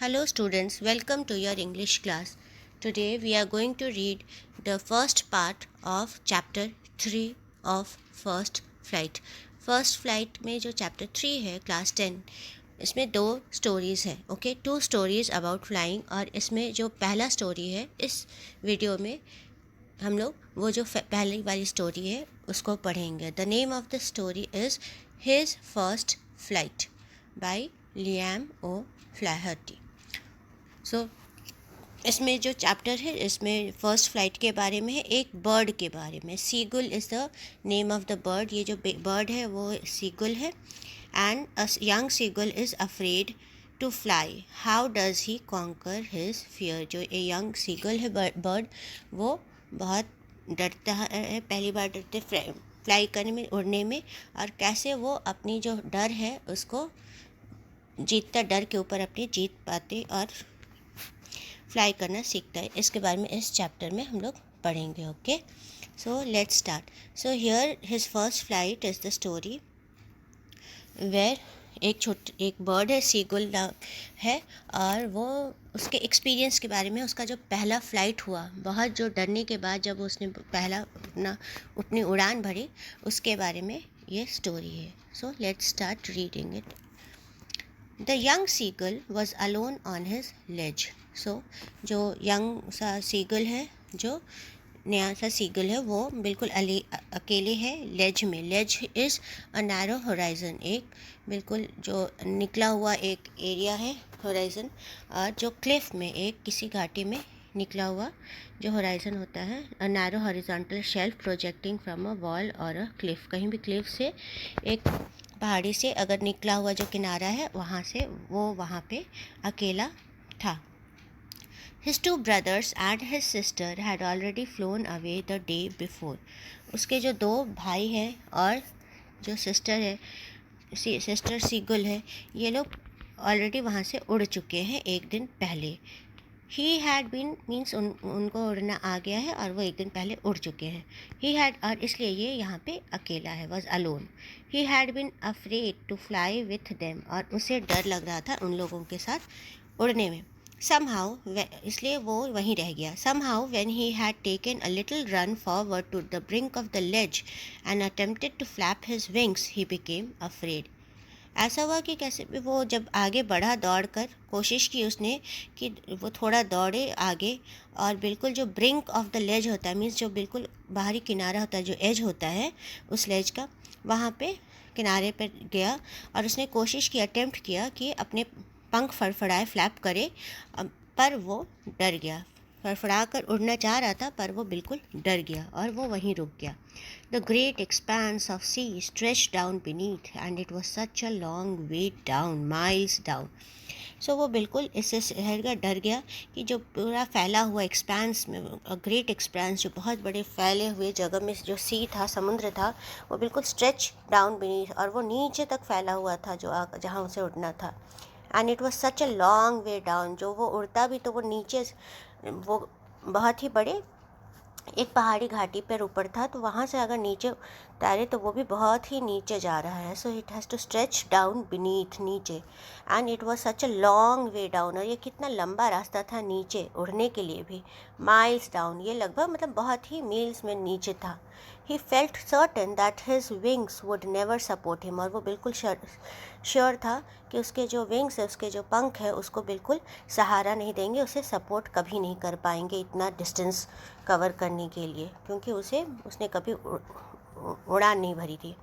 Hello students, welcome to your English class. Today we are going to read the first part of chapter 3 of First Flight. First Flight में जो chapter 3 है class 10 इसमें दो stories हैं okay 2 stories about flying और इसमें जो पहला स्टोरी है इस वीडियो में हम लोग वो जो पहली वाली स्टोरी है उसको पढ़ेंगे. The name of the story is his first flight by Liam O'Flaherty. So इसमें जो चैप्टर है इसमें फ़र्स्ट फ्लाइट के बारे में है, एक बर्ड के बारे में. Seagull is the name of the bird. ये जो बर्ड है वो सीगुल है. And a young seagull is afraid to fly. How does he conquer his fear. जो ए यंग सीगुल है बर्ड वो बहुत डरता है, पहली बार डरते फ्लाई करने में, उड़ने में, और कैसे वो अपनी जो डर है उसको जीतता, डर के ऊपर अपनी जीत पाते और फ्लाई करना सीखता है. इसके बारे में इस चैप्टर में हम लोग पढ़ेंगे. Okay, so let's start. So here his first flight is the story where एक बर्ड है, सीगुल है, और वो उसके एक्सपीरियंस के बारे में, उसका जो पहला फ़्लाइट हुआ, बहुत जो डरने के बाद जब उसने पहला अपनी उड़ान भरी, उसके बारे में ये स्टोरी है. सो let's start reading it. The young seagull was alone on his ledge. So जो यंग सा सीगल है, जो नया सा सीगल है, वो बिल्कुल अकेले है लेज में. लेज इज़ अ नैरो होराइज़न. एक बिल्कुल जो निकला हुआ एक एरिया है होराइज़न, और जो क्लिफ में, एक किसी घाटी में निकला हुआ जो होराइज़न होता है, a narrow horizontal shelf projecting from a wall और अ क्लिफ. कहीं भी क्लिफ से, एक पहाड़ी से अगर निकला हुआ जो किनारा है वहाँ से वो वहाँ पे अकेला था. His two brothers and his sister had already flown away the day before. उसके जो दो भाई हैं और जो सिस्टर है, सिस्टर सीगुल है, ये लोग ऑलरेडी वहाँ से उड़ चुके हैं एक दिन पहले. ही हैड बीन मीन्स उनको उड़ना आ गया है और वो एक दिन पहले उड़ चुके हैं. ही हैड, और इसलिए ये यहाँ पे अकेला है, was alone. He had been afraid to fly with them, और उसे डर लग रहा था उन लोगों के साथ उड़ने में. Somehow, इसलिए वो वहीं रह गया. Somehow, when he had taken a little run forward to the brink of the ledge and attempted to flap his wings, he became afraid. ऐसा हुआ कि कैसे भी वो जब आगे बढ़ा, दौड़ कर कोशिश की उसने कि वो थोड़ा दौड़े आगे, और बिल्कुल जो ब्रिंक ऑफ द लेज होता है, मीन्स जो बिल्कुल बाहरी किनारा होता है, जो एज होता है उस लेज का, वहाँ पे किनारे पर गया और उसने कोशिश की, अटेम्प्ट किया कि अपने पंख फड़फड़ाए, फ्लैप करे, पर वो डर गया. फड़फड़ा कर उड़ना चाह रहा था पर वो बिल्कुल डर गया और वो वहीं रुक गया. The great expanse of sea stretched down beneath, and it was such a long way down, miles down. So वो बिल्कुल इससे डर गया कि जो पूरा फैला हुआ एक्सपेंस में, ग्रेट एक्सपेंस, जो बहुत बड़े फैले हुए जगह में जो सी था, समुद्र था, वो बिल्कुल स्ट्रेच डाउन बीनीथ, और वो नीचे तक फैला हुआ था जो जहाँ उसे उड़ना था. And it was such a long way down. जो वो उड़ता भी तो वो नीचे, वो बहुत ही बड़े एक पहाड़ी घाटी पर ऊपर था, तो वहाँ से अगर नीचे उतारे तो वो भी बहुत ही नीचे जा रहा है. So it has to stretch down beneath, नीचे. And it was such a long way down, और ये कितना लंबा रास्ता था नीचे उड़ने के लिए भी. माइल्स डाउन, ये लगभग मतलब बहुत ही मील्स में नीचे था. He felt certain that his wings would never support him, और वो बिल्कुल श्योर था कि उसके जो विंग्स है, उसके जो पंख है, उसको बिल्कुल सहारा नहीं देंगे, उसे सपोर्ट कभी नहीं कर पाएंगे इतना डिस्टेंस कवर करने के लिए, क्योंकि उसने कभी उड़ान नहीं भरी थी.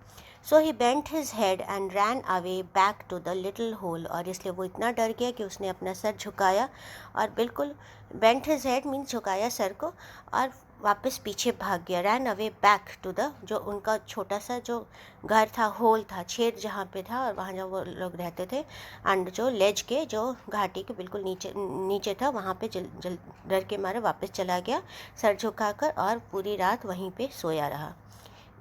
So he bent his head and ran away back to the little hole, और इसलिए वो इतना डर गया कि उसने अपना सर झुकाया, और बिल्कुल बेंट हिज हेड मीन्स झुकाया सर को, और वापस पीछे भाग गया. Ran away back to the, जो उनका छोटा सा जो घर था, होल था, छेद जहाँ पे था, और वहाँ जब वो लोग रहते थे, एंड जो लेज के, जो घाटी के बिल्कुल नीचे था, वहाँ पे जल डर के मारे वापस चला गया सर झुकाकर, और पूरी रात वहीं पे सोया रहा.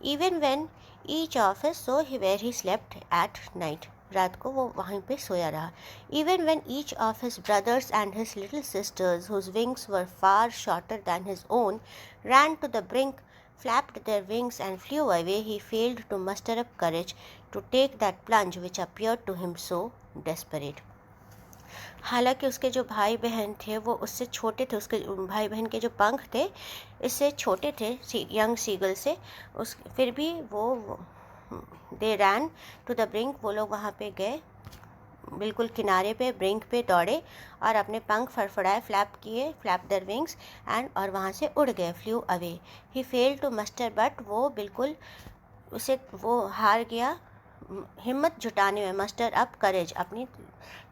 Even when each of his, so where he slept at night, रात को वो वहीं पे सोया रहा. Even when each of his brothers and his little sisters whose wings were far shorter than his own ran to the brink, flapped their wings and flew away, he failed to muster up courage to take that plunge which appeared to him so desperate. हालांकि उसके जो भाई बहन थे वो उससे छोटे थे, उसके भाई बहन के जो पंख थे इससे छोटे थे यंग सीगल से। उस फिर भी वो दे रैन टू द ब्रिंक, वो लोग वहाँ पे गए, बिल्कुल किनारे पे ब्रिंक पे दौड़े और अपने पंख फड़फड़ाए, फ्लैप किए, फ्लैप देयर विंग्स एंड, और वहाँ से उड़ गए, flew away. He fail to muster, but वो बिल्कुल वो हार गया हिम्मत जुटाने में, मस्टर अप करेज, अपनी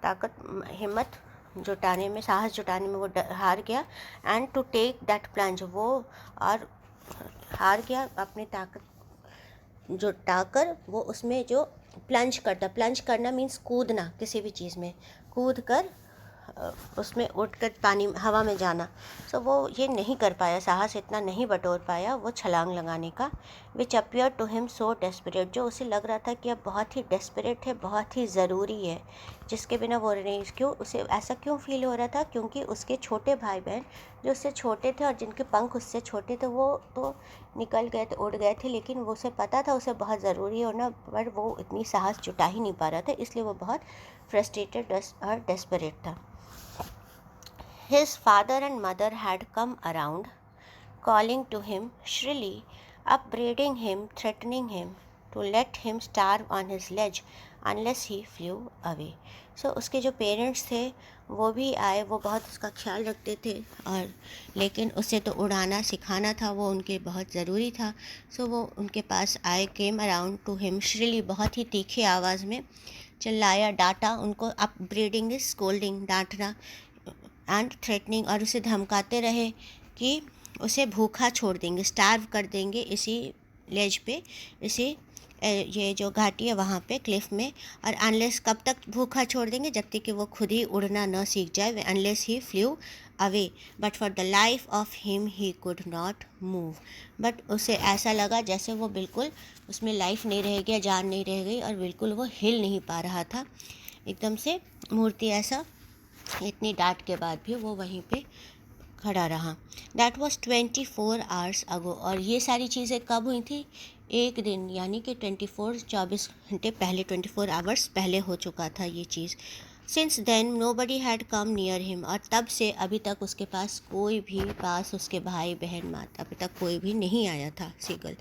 ताकत हिम्मत जुटाने में, साहस जुटाने में वो हार गया। And to take that plunge, वो और हार गया अपनी ताकत जुटाकर वो उसमें जो प्लंज करना मीन्स कूदना, किसी भी चीज़ में कूद कर उसमें उठकर पानी हवा में जाना। सो वो ये नहीं कर पाया, साहस इतना नहीं बटोर पाया वो छलांग लगाने का। Which appear to him so desperate, जो उसे लग रहा था कि अब बहुत ही डेस्परेट है, बहुत ही ज़रूरी है, जिसके बिना वो नहीं। क्यों उसे ऐसा क्यों फील हो रहा था? क्योंकि उसके छोटे भाई बहन जो उससे छोटे थे और जिनके पंख उससे छोटे थे वो तो निकल गए थे, उड़ गए थे, लेकिन वो उसे पता था उसे बहुत ज़रूरी होना, पर वो इतनी साहस जुटा ही नहीं पा रहा था, इसलिए वो बहुत फ्रस्ट्रेटेड और डेस्परेट था। His father and mother had come around, calling to him shrilly, upbraiding him, threatening him to let him starve on his ledge unless he flew away. So उसके जो पेरेंट्स थे वो भी आए, वो बहुत उसका ख्याल रखते थे, और लेकिन उसे तो उड़ाना सिखाना था, वो उनके बहुत ज़रूरी था। सो वो उनके पास आए, केम अराउंड टू हिम श्रिली, बहुत ही तीखी आवाज़ में चिल्लाया, डांटा उनको, अपब्रीडिंग इज स्कोल्डिंग, डांटना, एंड थ्रेटनिंग, और उसे धमकाते रहे कि उसे भूखा छोड़ देंगे, स्टार्व कर देंगे इसी लेज पे, इसी ये जो घाटी है वहाँ पे क्लिफ में, और अनलेस, कब तक भूखा छोड़ देंगे? जब तक कि वो खुद ही उड़ना न सीख जाए, unless he flu away, but for the life of him he could not move. But उसे ऐसा लगा जैसे वो बिल्कुल उसमें लाइफ नहीं रह गया, जान नहीं रह गई, और बिल्कुल वो हिल नहीं पा रहा था, एकदम से मूर्ति ऐसा, इतनी डांट के बाद भी वो वहीं पे खड़ा रहा। दैट वॉज 24 आवर्स अगो, और ये सारी चीज़ें कब हुई थी? एक दिन, यानी कि 24 घंटे पहले, 24 आवर्स पहले हो चुका था ये चीज़। Since then nobody had come near him, और तब से अभी तक उसके पास कोई भी, पास उसके भाई बहन माता पिता कोई भी नहीं आया था, seagull.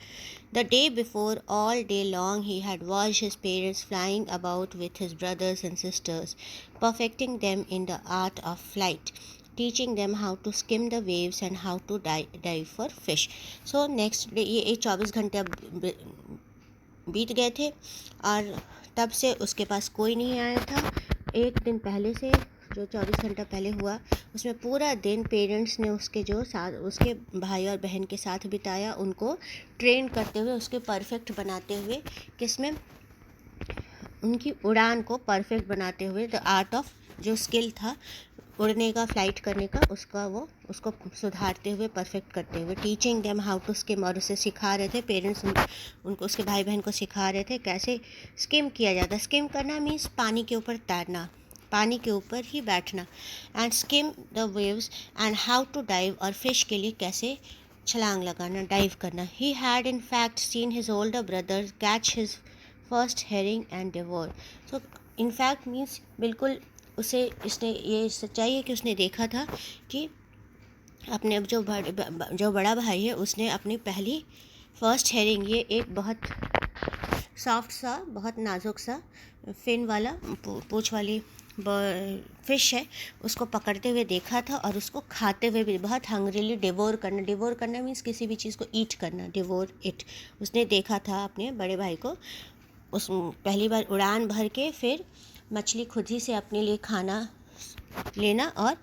The day before, all day long, he had watched his parents flying about with his brothers and sisters, perfecting them in the art of flight, teaching them how to skim the waves and how to dive for fish. So next day, ये 24 घंटे अब बीत गए थे, और तब से उसके पास कोई नहीं आया था। एक दिन पहले से, जो 24 घंटा पहले हुआ, उसमें पूरा दिन पेरेंट्स ने उसके जो साथ, उसके भाई और बहन के साथ बिताया, उनको ट्रेन करते हुए, उसके परफेक्ट बनाते हुए, किसमें? उनकी उड़ान को परफेक्ट बनाते हुए, द आर्ट ऑफ, जो स्किल था उड़ने का, फ्लाइट करने का, उसको सुधारते हुए, परफेक्ट करते हुए, teaching them how to skim, और उसे सिखा रहे थे पेरेंट्स, उनको, उसके भाई बहन को सिखा रहे थे कैसे स्किम किया जाता। स्किम करना मीन्स पानी के ऊपर तैरना, पानी के ऊपर ही बैठना, and skim the waves and how to dive, और फिश के लिए कैसे छलांग लगाना, डाइव करना। He had in fact seen his older brother catch his first herring and devour. So in fact means बिल्कुल इसने ये सच्चाई है कि उसने देखा था कि अपने जो बड़ा भाई है उसने अपनी पहली फर्स्ट हेरिंग, ये एक बहुत सॉफ्ट सा, बहुत नाजुक सा फिन वाला, पूँछ वाली फिश है, उसको पकड़ते हुए देखा था, और उसको खाते हुए भी बहुत हंग्रीली, डिवोर करना मीन्स किसी भी चीज़ को ईट करना, डिवोर इट, उसने देखा था अपने बड़े भाई को। उस पहली बार उड़ान भर के फिर मछली खुद ही से अपने लिए खाना लेना और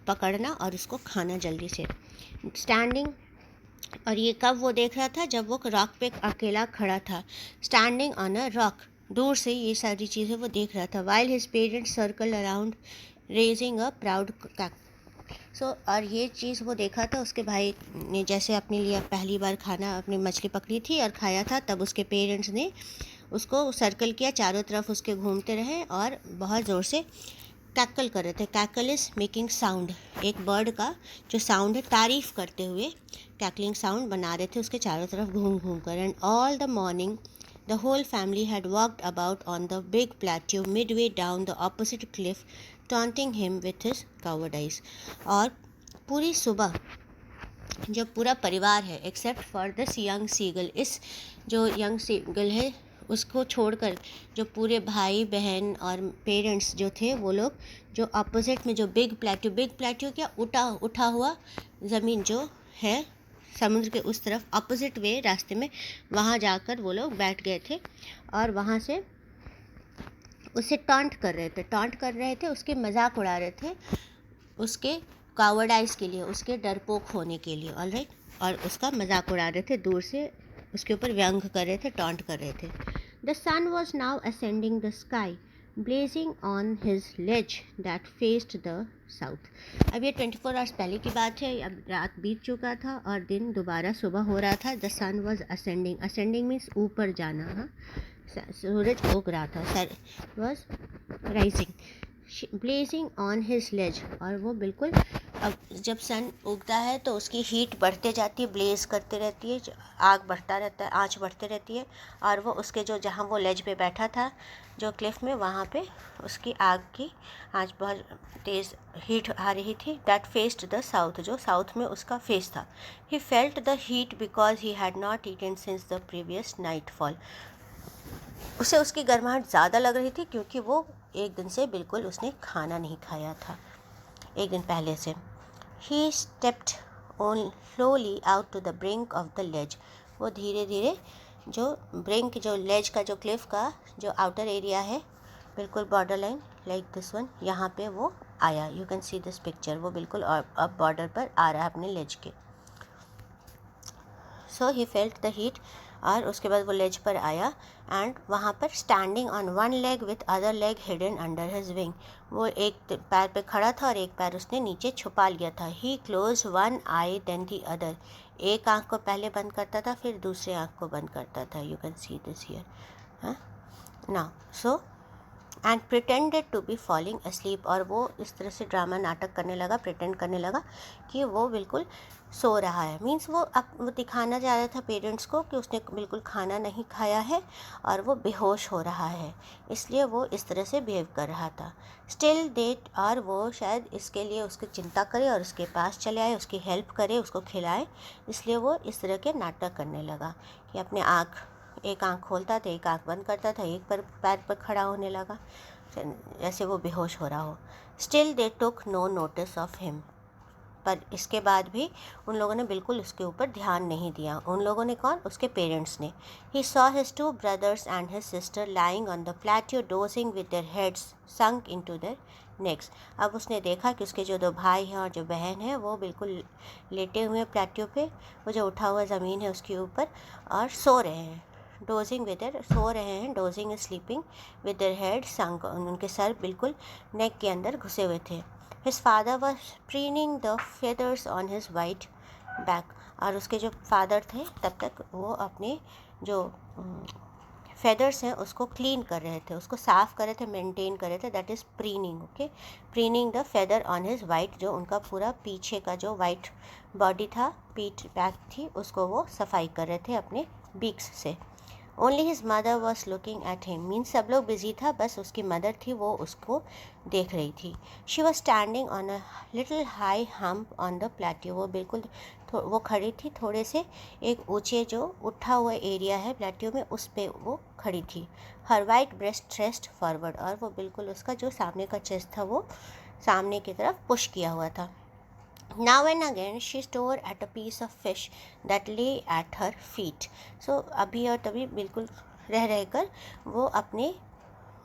पकड़ना और उसको खाना जल्दी से, स्टैंडिंग। और ये कब वो देख रहा था? जब वो रॉक पे अकेला खड़ा था, स्टैंडिंग ऑन अ रॉक, दूर से ये सारी चीज़ें वो देख रहा था। While his parents circle around raising a proud cackle. So और ये चीज़ वो देखा था, उसके भाई ने जैसे अपने लिए पहली बार खाना, अपनी मछली पकड़ी थी और खाया था, तब उसके पेरेंट्स ने उसको सर्कल किया, चारों तरफ उसके घूमते रहे और बहुत ज़ोर से कैकल कर रहे थे। कैकल इज़ मेकिंग साउंड, एक बर्ड का जो साउंड है, तारीफ़ करते हुए कैकलिंग साउंड बना रहे थे उसके चारों तरफ घूम घूम कर। And all the morning the whole family had walked about on the big plateau midway down the opposite cliff taunting him with his covered eyes. और पूरी सुबह जो पूरा परिवार है except for this young seagull, इस जो यंग सीगल है उसको छोड़कर जो पूरे भाई बहन और पेरेंट्स जो थे वो लोग जो अपोजिट में जो बिग प्लेट्यू क्या उठा हुआ ज़मीन जो है समुद्र के उस तरफ अपोजिट वे रास्ते में, वहाँ जाकर वो लोग बैठ गए थे और वहाँ से उसे टॉन्ट कर रहे थे, उसके मजाक उड़ा रहे थे, उसके कावर्डाइज के लिए, उसके डरपोक होने के लिए, ऑलराइट, और उसका मजाक उड़ा रहे थे, दूर से उसके ऊपर व्यंग कर रहे थे, टॉन्ट कर रहे थे. The sun was now ascending the sky, blazing on his ledge that faced the south. अब ये 24 आवर्स पहले की बात है, अब रात बीत चुका था और दिन दोबारा सुबह हो रहा था. The sun was ascending means ऊपर जाना. हाँ, सूरज उग रहा था. Sun was rising, blazing on his ledge, और वो बिल्कुल, अब जब सन उगता है तो उसकी हीट बढ़ते जाती है, ब्लेज करते रहती है, आँच बढ़ते रहती है, और वो उसके जो जहाँ वो लेज पे बैठा था जो क्लिफ में, वहाँ पे उसकी आग की आँच बहुत तेज़ हीट आ रही थी. दैट फेस्ड द साउथ, जो साउथ में उसका फेस था. He felt the heat because he had not eaten since the previous night fall. उसे उसकी गर्माहट ज़्यादा लग रही थी क्योंकि वो एक दिन से बिल्कुल उसने खाना नहीं खाया था, एक दिन पहले से. He stepped on slowly out to the brink of the ledge. वो धीरे धीरे जो ब्रिंक, जो लेज का, जो क्लिफ का जो आउटर एरिया है, बिल्कुल border line like this one, यहाँ पे वो आया. You can see this picture. वो बिल्कुल अब बॉर्डर पर आ रहा है अपने लेज के. सो ही फेल्ट द हीट, और उसके बाद वो लेज पर आया, एंड वहाँ पर standing on one leg with other leg hidden under his wing. वो एक पैर पे खड़ा था और एक पैर उसने नीचे छुपा लिया था. He close one eye then the other. एक आँख को पहले बंद करता था, फिर दूसरे आँख को बंद करता था. You can see this here. हाँ, now so and pretended to be falling asleep. और वो इस तरह से ड्रामा नाटक करने लगा, प्रिटेंड करने लगा कि वो बिल्कुल सो रहा है. मीन्स वो दिखाना चाह रहा था पेरेंट्स को कि उसने बिल्कुल खाना नहीं खाया है और वो बेहोश हो रहा है, इसलिए वो इस तरह से बिहेव कर रहा था. स्टिल डेट, और वो शायद इसके लिए उसकी चिंता करे और उसके पास चले आए, उसकी हेल्प करे, उसको खिलाए, इसलिए वो इस तरह के नाटक करने लगा कि अपने एक आँख खोलता था, एक आँख बंद करता था, एक पैर पर खड़ा होने लगा, जैसे वो बेहोश हो रहा हो. Still they took no notice of him. पर इसके बाद भी उन लोगों ने बिल्कुल उसके ऊपर ध्यान नहीं दिया. उन लोगों ने कौन? उसके पेरेंट्स ने. He saw his 2 brothers and his sister lying on the plateau dosing with their heads sunk into their next. अब उसने देखा कि उसके जो 2 भाई हैं और जो बहन है वो बिल्कुल लेटे हुए हैं प्लेट्यू पे, वो जो उठा हुआ ज़मीन है उसके ऊपर, और सो रहे हैं. डोजिंग विद देयर, सो रहे हैं, dozing is sleeping, with their head sunk, उनके सर बिल्कुल नेक के अंदर घुसे हुए थे. His father was preening the feathers on his white back. और उसके जो फादर थे तब तक वो अपने जो फेदर्स हैं उसको क्लीन कर रहे थे, उसको साफ़ कर रहे थे, मेंटेन कर रहे थे. That is preening. Okay, preening the feather on his white, जो उनका पूरा पीछे का जो वाइट बॉडी था, पीठ बैक थी, उसको वो सफाई कर रहे थे अपने बीक्स से. Only his mother was looking at him. Means सब लोग बिजी था, बस उसकी मदर थी वो उसको देख रही थी. She was standing on a little high hump on the plateau. वो बिल्कुल वो खड़ी थी थोड़े से एक ऊंचे जो उठा हुआ एरिया है प्लेट्यू में, उस पे वो खड़ी थी. हर वाइट ब्रेस्ट थ्रस्ट फॉरवर्ड, और वो बिल्कुल उसका जो सामने का चेस्ट था वो सामने की तरफ पुश किया हुआ था. Now and again she stared at a piece of fish that lay at her feet. So अभी और तभी बिल्कुल रह कर वो अपने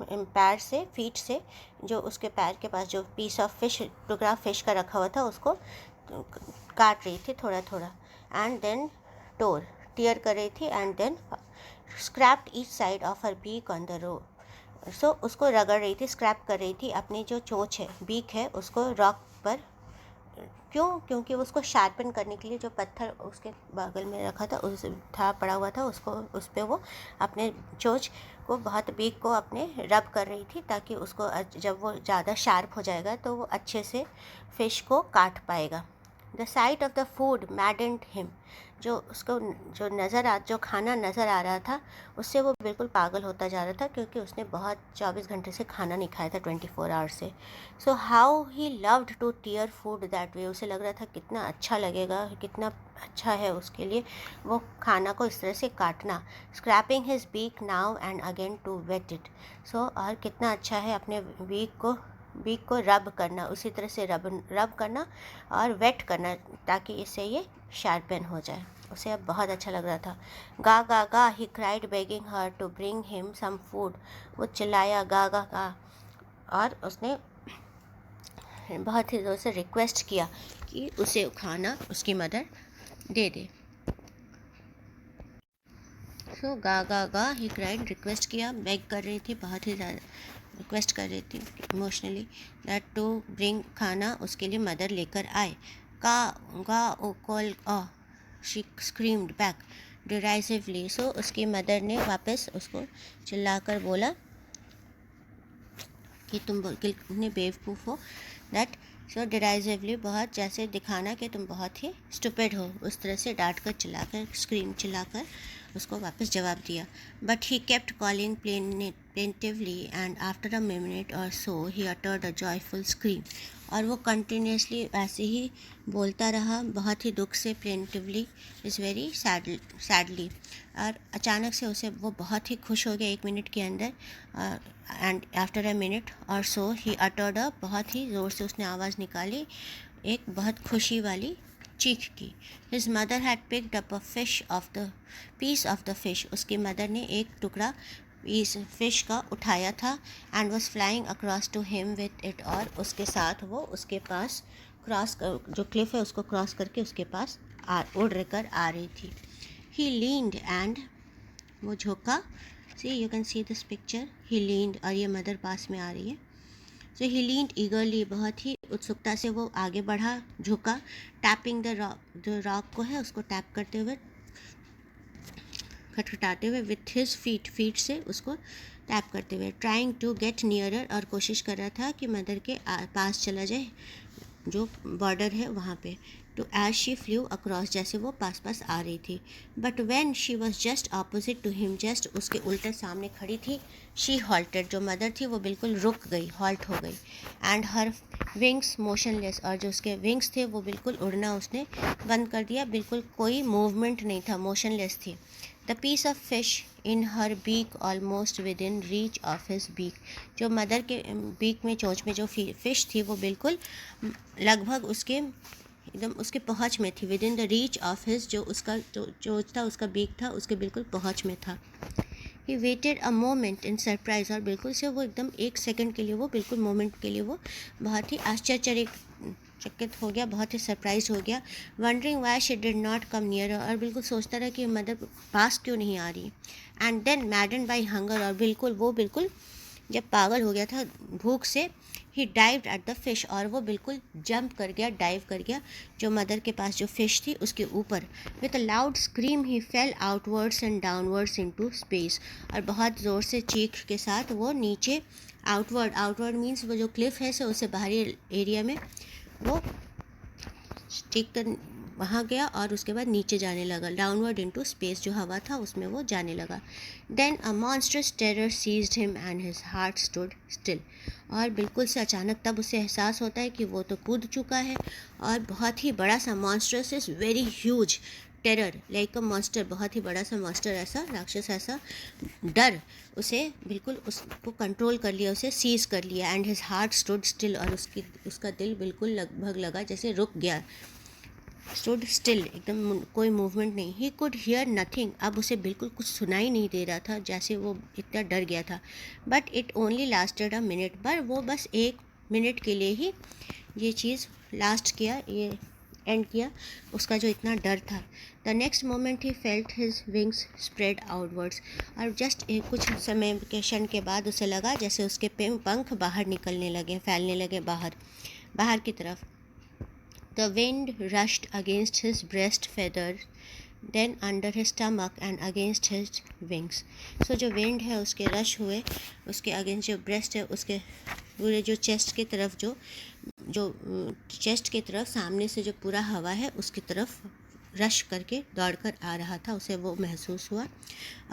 पैर से, फीट से, जो उसके पैर के पास जो पीस ऑफ फिश, टुकड़ा फिश का रखा हुआ था, उसको काट रही थी थोड़ा थोड़ा. एंड देन टीयर कर रही थी. And then scraped each side of her beak on the rock. So उसको रगड़ रही थी, स्क्रैप कर रही थी अपनी जो चोंच है, बीक है, उसको रॉक पर. क्यों? क्योंकि उसको शार्पन करने के लिए जो पत्थर उसके बगल में रखा था, पड़ा हुआ था, उसको उस पर वो अपने चोंच को, बहुत बीक को अपने रब कर रही थी, ताकि उसको जब वो ज़्यादा शार्प हो जाएगा तो वो अच्छे से फ़िश को काट पाएगा. The site of the food मैडेंड him, जो उसको जो खाना नज़र आ रहा था उससे वो बिल्कुल पागल होता जा रहा था, क्योंकि उसने बहुत 24 घंटे से खाना नहीं खाया था, 24 आवर्स से. So how he loved to tear food that way, उसे लग रहा था कितना अच्छा लगेगा, कितना अच्छा है उसके लिए वो खाना को इस तरह से काटना. Scraping his beak now and again to whet it. So और कितना अच्छा है अपने बीक को रब करना, उसी तरह से रब करना और वेट करना, ताकि इससे ये शार्पन हो जाए. उसे अब बहुत अच्छा लग रहा था. गा गा गा he cried begging her to bring him some food. वो चिल्लाया गा गा गा, और उसने बहुत ही ज़ोर से रिक्वेस्ट किया कि उसे खाना उसकी मदर दे दे. सो गा गा गा ही क्राइड, रिक्वेस्ट किया, बेग कर रही थी, बहुत ही ज़्यादा रिक्वेस्ट कर रही थी इमोशनली, दैट टू ब्रिंग, खाना उसके लिए मदर लेकर आए. का गा ओ कॉल अ, she screamed back derisively. So उसकी मदर ने वापस उसको चिल्लाकर बोला कि तुम कितने बेवकूफ़ हो. दैट सो डिराइसिवली, बहुत जैसे दिखाना कि तुम बहुत ही स्टूपिड हो, उस तरह से डांट कर चिल्लाकर उसको वापस जवाब दिया. But he kept calling plaintively and after a minute और so he uttered a joyful scream. और वो कंटिन्यूसली ऐसे ही बोलता रहा, बहुत ही दुख से, प्लेंटिवली इज़ वेरी सैडली. और अचानक से उसे वो बहुत ही खुश हो गया 1 मिनट के अंदर. एंड आफ्टर अ मिनट और सो ही अटर्ड अ, बहुत ही ज़ोर से उसने आवाज़ निकाली, एक बहुत खुशी वाली चीख की. His mother had picked up a piece of the fish. उसकी मदर ने एक टुकड़ा इस फिश का उठाया था. And was flying across to him with it, और उसके साथ वो उसके पास जो क्लिफ है उसको क्रॉस करके उसके पास उड़ कर आ रही थी. ही लीन्ड एंड, वो झुका. See you can see this picture. He leaned, और ये मदर पास में आ रही है. सो ही लीन्ड ईगरली, बहुत ही उत्सुकता से वो आगे बढ़ा, झुका. टैपिंग द रॉक, जो रॉक को है उसको टैप करते हुए, खटखटाते हुए, विथ हिज फीट से उसको टैप करते हुए. ट्राइंग टू गेट नियरर, और कोशिश कर रहा था कि मदर के पास चला जाए, जो बॉर्डर है वहाँ पे. To as she flew across, जैसे वो पास आ रही थी. But when she was just opposite to him, just उसके उल्टे सामने खड़ी थी. शी हॉल्टेड, जो मदर थी वो बिल्कुल रुक गई, हॉल्ट हो गई. एंड हर विंग्स मोशनलेस, और जो उसके विंग्स थे वो बिल्कुल उड़ना उसने बंद कर दिया, बिल्कुल कोई मूवमेंट नहीं था, मोशनलेस थी. The piece of fish in her beak almost within reach of his beak, जो मदर के बीक में, चोंच में जो फिश थी वो बिल्कुल लगभग उसके एकदम उसके पहुँच में थी. With in the reach of his, जो उसका चोंच था, उसका बीक था, उसके बिल्कुल पहुँच में था. He waited a moment in surprise, और बिल्कुल से वो एकदम 1 सेकंड के लिए, वो बिल्कुल मोमेंट के लिए वो बहुत ही आश्चर्यचकित हो गया, बहुत ही सरप्राइज हो गया. Wondering why she did not come near, और बिल्कुल सोचता रहा कि मदर पास क्यों नहीं आ रही. And then madden by hunger, और बिल्कुल जब पागल हो गया था भूख से, he dived at the fish, और वो बिल्कुल जंप कर गया, डाइव कर गया जो मदर के पास जो फिश थी उसके ऊपर. With a loud scream he fail outwards and downwards into space, और बहुत ज़ोर से चीख के साथ वो नीचे, आउटवर्ड मीन्स वो जो क्लिफ है, से उससे बाहरी एरिया में वो चीख कर वहाँ गया, और उसके बाद नीचे जाने लगा. डाउनवर्ड इनटू स्पेस, जो हवा था उसमें वो जाने लगा. Then a monstrous terror seized him and his heart stood still, और बिल्कुल से अचानक तब उसे एहसास होता है कि वो तो कूद चुका है, और बहुत ही बड़ा सा, monstrous is very huge, terror like a monster, बहुत ही बड़ा सा मॉन्स्टर, ऐसा राक्षस, ऐसा डर उसे बिल्कुल उसको कंट्रोल कर लिया, उसे सीज कर लिया. And his heart stood still, और उसका दिल बिल्कुल लगभग लगा जैसे रुक गया. स्टूड स्टिल, एकदम कोई मूवमेंट नहीं. ही कुड हियर नथिंग, अब उसे बिल्कुल कुछ सुनाई नहीं दे रहा था, जैसे वो इतना डर गया था. But it only lasted a minute, पर वो बस 1 मिनट के लिए ही ये चीज़ लास्ट किया, ये एंड किया उसका जो इतना डर था. The next moment he felt his wings spread outwards, और जस्ट कुछ समय के क्षण के बाद उसे लगा जैसे उसके पंख बाहर निकलने लगे, फैलने लगे बाहर की तरफ. The wind rushed against his breast feathers, then under his stomach and against his wings. So जो wind है उसके रश हुए, उसके अगेंस्ट जो ब्रेस्ट है उसके पूरे जो चेस्ट की तरफ जो जो चेस्ट की तरफ सामने से जो पूरा हवा है उसकी तरफ रश करके दौड़कर आ रहा था, उसे वो महसूस हुआ।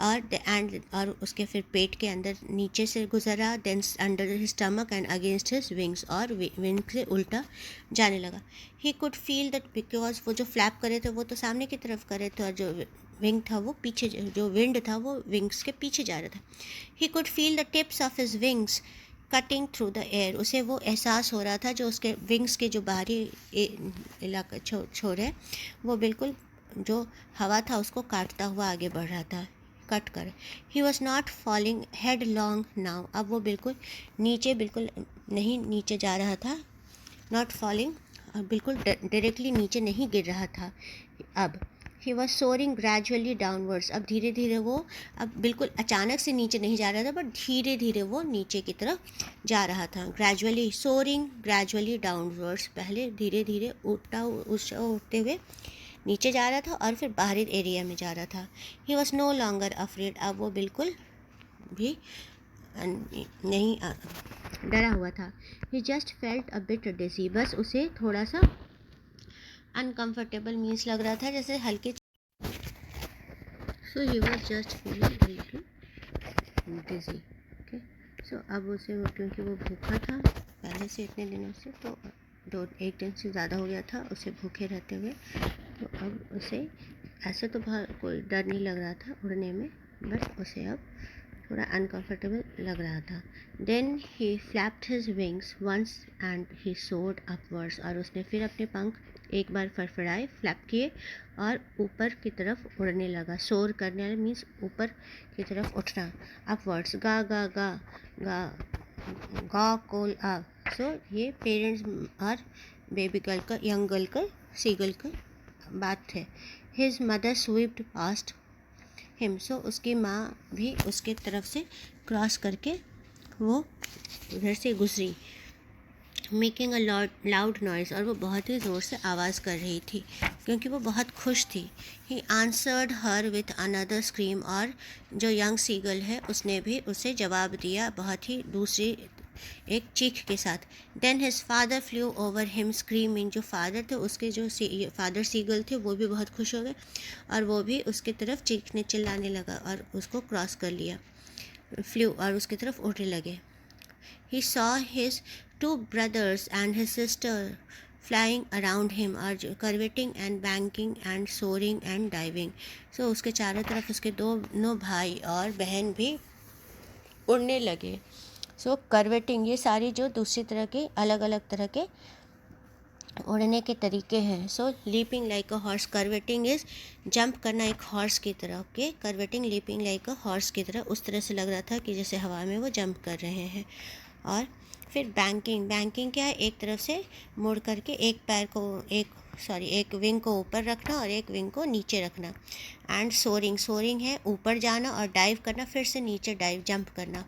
और उसके फिर पेट के अंदर नीचे से गुजरा, then under his stomach and against his wings, और विंग से उल्टा जाने लगा। He could feel that because वो जो फ्लैप करे थे वो तो सामने की तरफ करे थे, और जो विंग था वो पीछे, जो विंड था वो विंग्स के पीछे जा रहा था। ही could feel the tips of his wings cutting through the air, उसे वो एहसास हो रहा था जो उसके विंग्स के जो बाहरी इलाका छोर है वो बिल्कुल जो हवा था उसको काटता हुआ आगे बढ़ रहा था, कट कर। He was not falling head long now, अब वो बिल्कुल नहीं नीचे जा रहा था, नॉट फॉलिंग, बिल्कुल डायरेक्टली नीचे नहीं गिर रहा था। अब he was soaring gradually downwards, अब धीरे धीरे वो, अब बिल्कुल अचानक से नीचे नहीं जा रहा था, बट धीरे धीरे वो नीचे की तरफ जा रहा था। ग्रेजुअली सोरिंग ग्रेजुअली डाउनवर्ड्स, पहले धीरे धीरे उठते हुए नीचे जा रहा था और फिर बाहरी एरिया में जा रहा था। He was no longer afraid, अब वो बिल्कुल भी नहीं डरा हुआ था। He just felt a bit dizzy, बस उसे थोड़ा सा अनकम्फर्टेबल मीन्स लग रहा था, जैसे हल्के। So he was just feeling little dizzy. Okay, so अब उसे क्योंकि वो भूखा था पहले से इतने दिनों से, तो एक दिन से ज़्यादा हो गया था उसे भूखे रहते हुए, तो अब उसे ऐसे तो कोई डर नहीं लग रहा था उड़ने में, बट उसे अब थोड़ा अनकम्फर्टेबल लग रहा था। Then he flapped his wings once and he soared upwards, और उसने फिर अपने पंख एक बार फड़फड़ाए, फ्लैप किए और ऊपर की तरफ उड़ने लगा। सोर करने मीन्स ऊपर की तरफ उठना, अपवर्ड्स। गा गा गा गा गा कोल आ, सो ये पेरेंट्स और बेबी गर्ल का, यंग गर्ल का, सीगल का बात है। His mother swept past him, so उसकी माँ भी उसके तरफ से क्रॉस करके वो उधर से गुजरी। मेकिंग अ लाउड नॉइज़, और वो बहुत ही ज़ोर से आवाज़ कर रही थी क्योंकि वो बहुत खुश थी। He answered her with another scream, और जो यंग सीगल है उसने भी उसे जवाब दिया बहुत ही दूसरी एक चीख के साथ। Then his father flew over him screaming, जो फादर थे उसके, जो फादर सीगल थे वो भी बहुत खुश हो गए और वो भी उसके तरफ चीखने चिल्लाने लगा और उसको क्रॉस कर लिया, फ्लू, और उसकी तरफ उड़ने लगे। He saw his two brothers and his sister flying around him, और curveting and banking and soaring and diving. So उसके चारों तरफ उसके दोनों भाई और बहन भी उड़ने लगे। सो करवेटिंग, ये सारी जो दूसरी तरह के अलग अलग तरह के उड़ने के तरीके हैं। So leaping like a horse, curveting is jump करना एक हॉर्स की तरह, okay, curveting leaping like a horse की तरह, उस तरह से लग रहा था कि जैसे हवा में वो जंप कर रहे हैं। और फिर बैंकिंग क्या है, एक तरफ से मुड़ करके एक पैर को एक विंग को ऊपर रखना और एक विंग को नीचे रखना। एंड सोरिंग है ऊपर जाना, और डाइव करना फिर से नीचे डाइव जंप करना।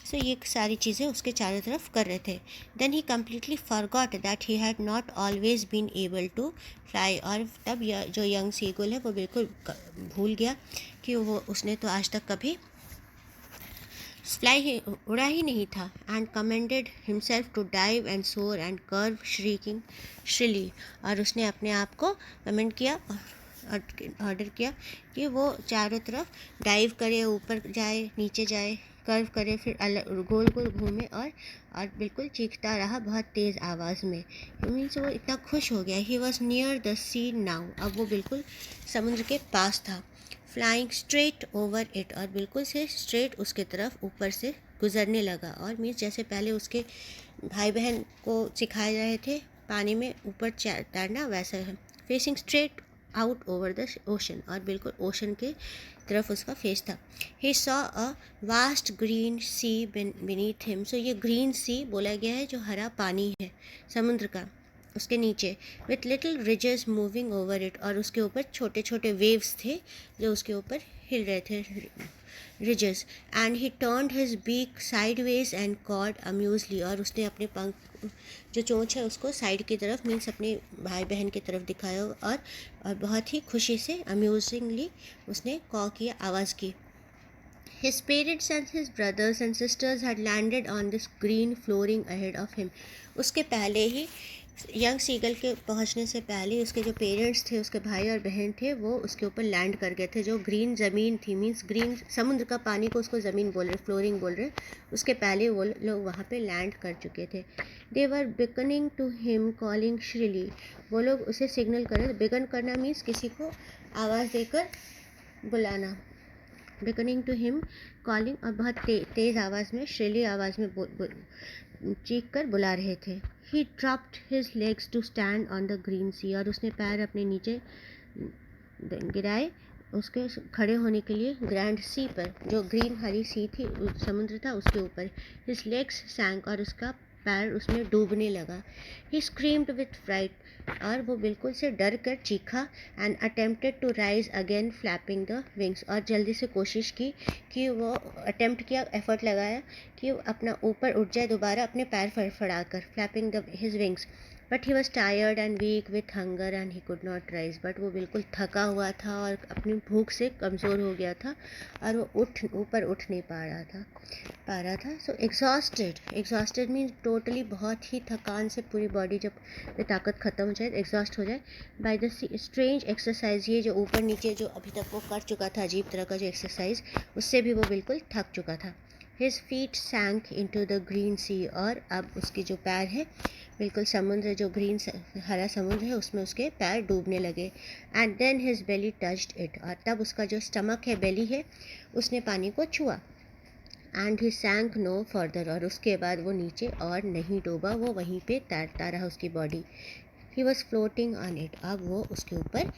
सो ये सारी चीज़ें उसके चारों तरफ कर रहे थे। Then he completely forgot that he had not always been able to fly, और तब जो यंग सीगुल है वो बिल्कुल भूल गया कि वो उसने तो आज तक कभी उड़ा ही नहीं था। And commanded himself to dive and soar and curve shrieking shrilly, और उसने अपने आप को कमेंट किया, ऑर्डर किया कि वो चारों तरफ डाइव करे, ऊपर जाए, नीचे जाए, कर्व करे, फिर गोल गोल घूमे और बिल्कुल चीखता रहा बहुत तेज़ आवाज़ में। मीन्स वो इतना खुश हो गया। He was near the sea now, अब वो बिल्कुल समुद्र के पास था। फ्लाइंग स्ट्रेट ओवर इट, और बिल्कुल से स्ट्रेट उसके तरफ ऊपर से गुजरने लगा। और मीन्स जैसे पहले उसके भाई बहन को सिखाए रहे थे पानी में ऊपर तैरना, वैसा है। Facing straight out over the ocean, और बिल्कुल ओशन के तरफ उसका फेस था। He saw a vast green sea beneath him, so ये ग्रीन सी बोला गया है जो हरा पानी है समुद्र का, उसके नीचे, with little ridges moving over it, और उसके ऊपर छोटे छोटे वेव्स थे जो उसके ऊपर हिल रहे थे, ridges. And he turned his beak sideways and cawed amusedly, और उसने अपने पंख, जो चोंच है उसको साइड की तरफ, मीन्स अपने भाई बहन की तरफ दिखाया, और बहुत ही खुशी से अम्यूजिंगली उसने कॉ किया, आवाज़ की। His parents and his brothers and sisters had landed on this green flooring ahead of him. उसके पहले ही यंग सीगल के पहुंचने से पहले उसके जो पेरेंट्स थे, उसके भाई और बहन थे, वो उसके ऊपर लैंड कर गए थे. जो ग्रीन ज़मीन थी, मीन्स ग्रीन समुद्र का पानी को उसको ज़मीन बोल रहे, फ्लोरिंग बोल रहे, उसके पहले वो लोग वहाँ पे लैंड कर चुके थे. दे वर बिकनिंग टू हिम कॉलिंग श्रीली. वो लोग उसे सिग्नल कर रहे. बिगन करना मीन्स किसी को आवाज़ देकर बुलाना. बिकनिंग टू हिम कॉलिंग, और बहुत तेज़ आवाज़ में, श्रीली आवाज़ में चीख कर बुला रहे थे. He dropped his legs to stand on the green sea. और उसने पैर अपने नीचे गिराए उसके खड़े होने के लिए ग्रैंड सी पर, जो ग्रीन हरी सी थी, समुद्र था, उसके ऊपर. हिज लेग्स सैंक, और उसका पैर उसमें डूबने लगा. ही स्क्रीम्ड विथ फ्राइट, और वो बिल्कुल से डर कर चीखा. And attempted to rise again flapping the wings, और जल्दी से कोशिश की कि वो अटेम्प्ट किया, एफर्ट लगाया कि वो अपना ऊपर उठ जाए दोबारा अपने पैर फड़फड़ा कर, flapping the his wings. But he was tired and weak with hunger and he could not rise. But वो बिल्कुल थका हुआ था और अपनी भूख से कमज़ोर हो गया था, और वो ऊपर उठ नहीं पा रहा था. सो एग्जॉस्टेड मीन्स टोटली, बहुत ही थकान से पूरी बॉडी जब ताकत ख़त्म हो जाए, एग्जॉस्ट हो जाए. बाय द स्ट्रेंज एक्सरसाइज, ये जो ऊपर नीचे जो अभी तक वो कर चुका था, अजीब तरह का जो एक्सरसाइज, उससे भी वो बिल्कुल थक चुका था. His feet sank into the green sea, और अब उसके जो पैर है बिल्कुल समुद्र, जो ग्रीन हरा समुद्र है, उसमें उसके पैर डूबने लगे. And then his belly touched it, और तब उसका जो स्टमक है, बेली है, उसने पानी को छुआ. एंड ही सैंक नो फर्दर, और उसके बाद वो नीचे और नहीं डूबा, वो वहीं पे तैरता रहा उसकी body. He was floating on it, अब वो उसके ऊपर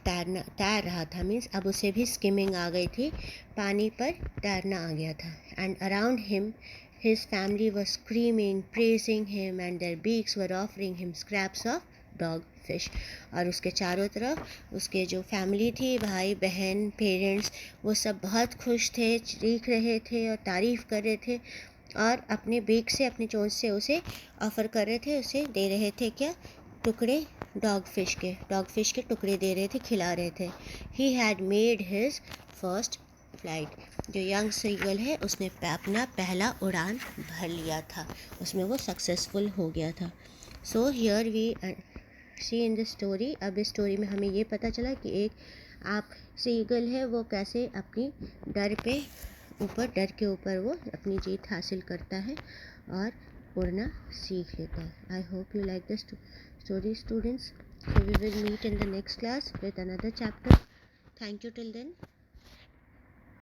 तैर रहा था. मीन्स अब उसे भी स्किमिंग आ गई थी, पानी पर तैरना आ गया था. And around him his family was screaming, praising him, and their beaks were offering him scraps of dog fish. और उसके चारों तरफ उसके जो फैमिली थी, भाई बहन पेरेंट्स, वो सब बहुत खुश थे, चीख रहे थे और तारीफ़ कर रहे थे, और अपने बीक से, अपनी चोंच से उसे ऑफ़र कर रहे थे, उसे दे रहे थे क्या, टुकड़े डॉग फिश के टुकड़े दे रहे थे, खिला रहे थे. He had made his first flight. जो यंग सीगल है, उसने अपना पहला उड़ान भर लिया था, उसमें वो सक्सेसफुल हो गया था. So here we see in the story. अब इस स्टोरी में हमें ये पता चला कि एक आप सीगल है, वो कैसे अपनी डर के ऊपर वो अपनी जीत हासिल करता है और उड़ना सीख लेता है. I hope you like the story students. So we will meet in the next class with another chapter. Thank you till then.